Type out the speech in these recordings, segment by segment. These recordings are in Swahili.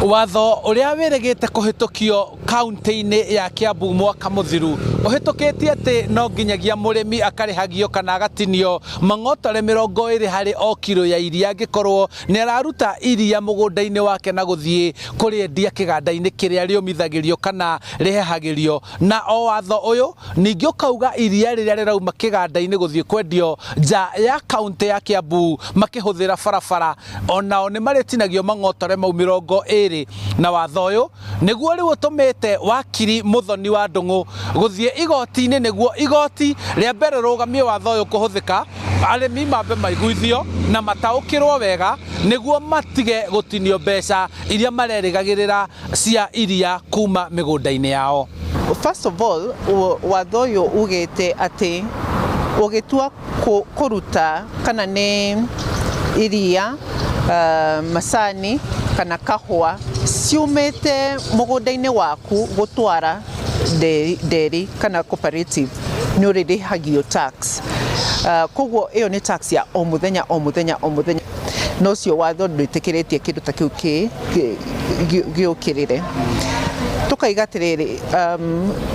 Watho uria wiregete kuhitukio kaunti-inĩ ya Kiambu mwaka muthiru uhitukitie ati no nginyagia murimi akarihagio kana agatinio mang'otore 20 harĩ o kiro ya iria angikorwo ni araruta iria mugunda-inĩ wake na gũthiĩ kuriendia kiganda-inĩ kiria riũmithagĩrio kana rihehagirio. Na o watho uyu ningi ukauga iria riria rirauma kiganda-inĩ gũthiĩ kwendio nja ya kaunti ya Kiambu makihuthira barabara onao ni maritinagio mang'otore mau 20. Na watho uyu niguo riu utumite wakiri Muthoni wa Ndung'u gũthiĩ igoti-inĩ niguo igoti ria mbere rugamie watho uyu kuhuthika arĩmi mambe maiguithio na mataũkĩrwo wega niguo matige gũtinio mbeca iria marerĩgagĩrĩra cia iria kuma mĩgũnda-inĩ yao. First of all, watho uyu ugite ati ugitua kuruta kana ni iria macani kana kahua ciumite mugunda-inĩ waku gutwara dairy kana cooperative ni uririhagio tax. Koguo iyo ni tax ya o muthenya o muthenya o muthenya no cio watho ndwĩtĩkĩrĩtie kĩndũ ta kĩu gĩũkĩrĩre. Tukaiga atirĩrĩ,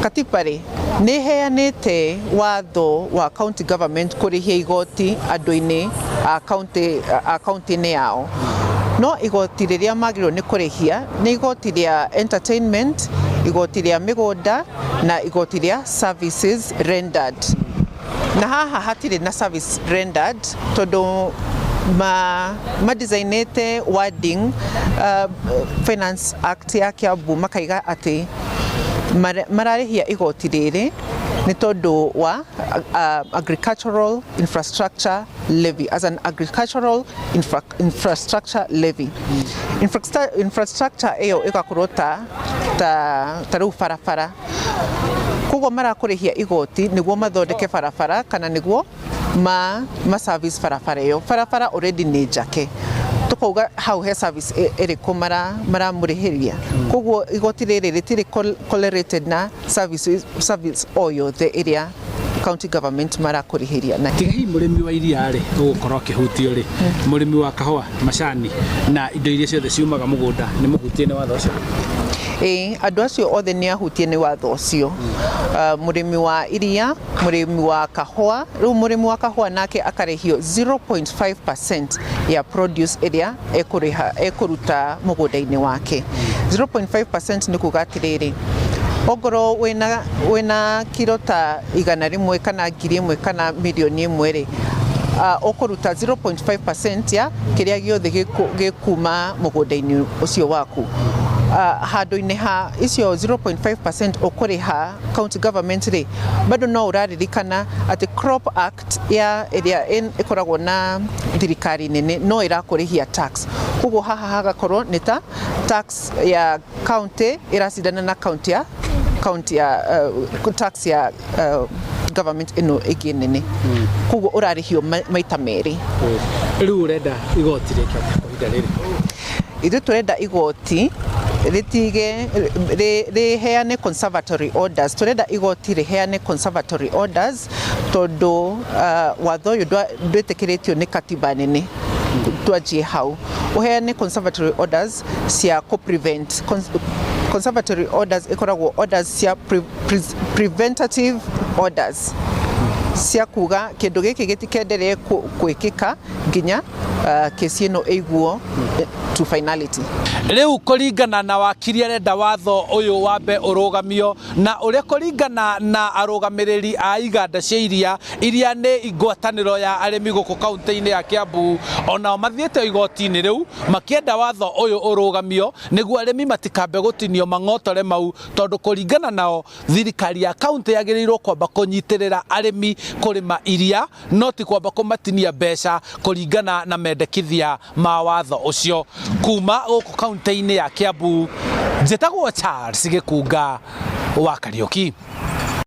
katiba rĩ nĩ heanĩte watho wa county government kũrĩhia igoti andũ-inĩ a county-inĩ yao, no igoti rĩrĩa magĩrĩirwo nĩ kũrĩhia nĩ igoti rĩa entertainment, igoti rĩa mĩgũnda na igoti rĩa services rendered. Na haha hatirĩ na service rendered tondu designate wording Finance Act ya Kiambu makaiga ati mararĩhia igoti rĩrĩ ni tondu wa agricultural infrastructure levy, as an agricultural infrastructure levy. Infrastructure iyo igakorwo ta rĩu barabara. Koguo marakũrĩhia igoti niguo mathondeke barabara kana niguo ma service barabara iyo. Barabara already ni njake, tukauga hau he service ĩrĩkũ maramũrĩhĩria. Koguo igoti rĩrĩ rĩtirĩ correlated na service o yothe ĩrĩa county government marakũrĩhĩria. Na tiga hi mũrĩmi wa iria rĩ ũgũkorwo akĩhutio rĩ, mũrĩmi wa kahũa, macani na indo iria ciothe ciumaga mũgũnda nĩ mũhutie nĩ watho ũcio? Andũ acio othe nĩ ahutie nĩ watho ũcio. Mũrĩmi wa iria, mũrĩmi wa kahũa, rĩu mũrĩmi wa kahũa nake akarĩhio 0.5% ya produce ĩrĩa ekũruta mũgũnda-inĩ wake. 0.5% nĩ kuga atĩrĩrĩ, ongorwo wĩna kiro ta 100 kana 1000 kana milioni 1 rĩ, ũkũruta 0.5% ya kĩrĩa gĩothe gĩkuma mũgũnda-inĩ ũcio waku. Handũ-inĩ ha icio 0.5% ũkũrĩha county government rĩ, bado no ũraririkana atĩ Crop Act ĩrĩa ĩkoragwo na thirikari nene no ĩrakũrĩhia tax. Koguo haha hagakorwo nĩ ta tax ya county ĩracindana na tax ya government ĩno ĩngĩ nene. Koguo ũrarĩhio maita merĩ. Rĩu ũrenda igoti rĩkĩ kwa ihinda rĩrĩ? Ithuĩ tũrenda igoti riheane conservatory orders. Turenda igoti riheane conservatory orders tondu watho uyu ndwĩtĩkĩrĩtio nĩ katiba nene. Twanjie hau uheane conservatory orders cia prevent. Conservatory orders ikoragwo orders cia preventative orders cia kuga kĩndũ gĩkĩ gĩtikendelee kwĩkĩka nginya kesi ĩno ĩiguo to finality. Riu kũringana na wakiri arenda watho uyu wambe urugamio na ũrĩa kũringana na arũgamĩrĩri a iganda cia iria nĩ ngwatanĩro ya arĩmi gũkũ kaunti-inĩ ya Kiambu, onao mathiĩte igoti-inĩ rĩu makĩenda watho uyu urugamio nĩguo arĩmi matikambe gũtinio mang'otore mau, tondu kũringana nao thirikari ya kaunti yagĩrĩirwo kwamba kũnyitĩrĩra arĩmi kũrĩma iria no ti kwamba kũmatinia mbeca kũringana na mendekithia ma watho ũcio. Kuma gũkũ kaunti-inĩ ya Kiambu, njĩtagwo Charles Gĩkunga wa Kariũki.